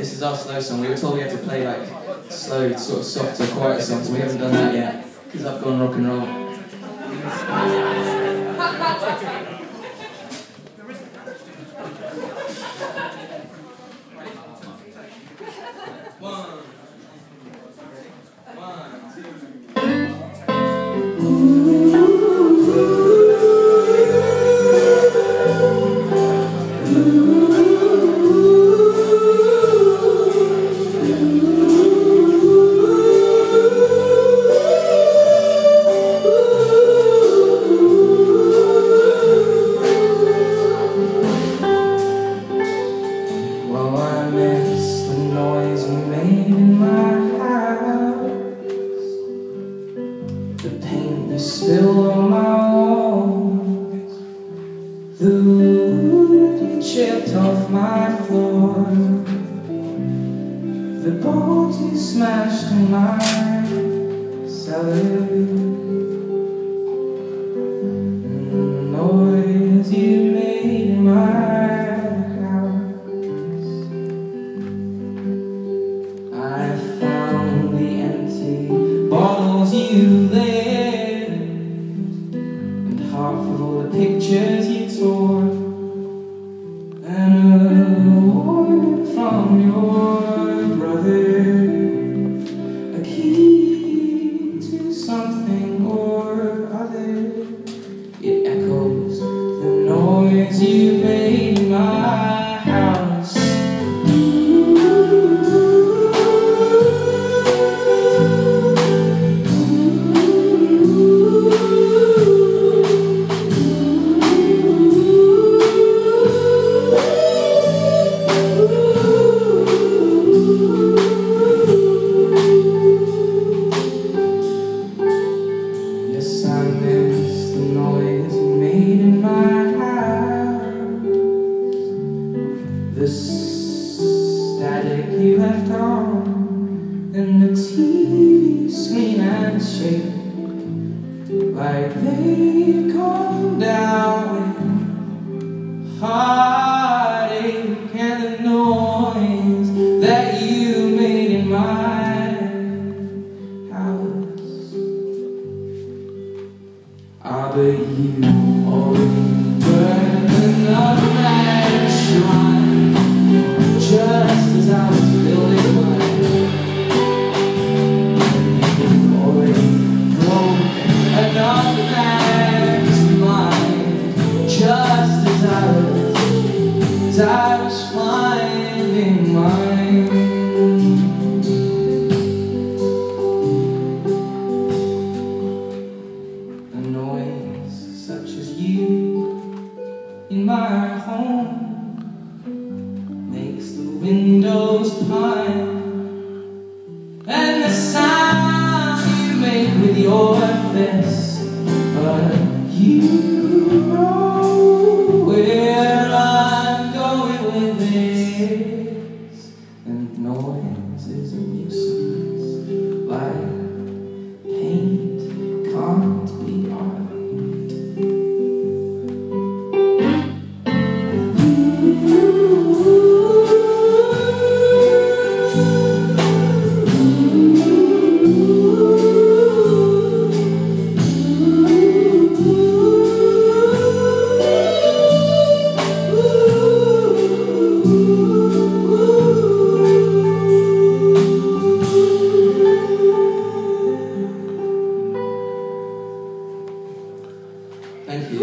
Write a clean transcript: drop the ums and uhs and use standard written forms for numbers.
This is our slow song. We were told we had to play like slow, sort of softer, quieter songs, and we haven't done that yet, because I've gone rock and roll. Still on my walls, the wood you chipped off my floor, the boards you smashed in my cellar, and the noise you made in my house. I found the empty bottles you laid, half of all the pictures you tore, and a warning from your brother, a key to something or other. It echoes the noise you made in my house. The static you left on, and the TV screen and shake, like they'd come down with heartache, and the noise that you made in my house. Ah, but you already burned another man's shrine, just as I was building mine. You already broke another man's mind, just as I was finding mine. A noise such as you in my home makes the windows pine, and the sound you make with your fists. But you know where I'm going with this, and noise is a nuisance, like paint can't be art. Thank you.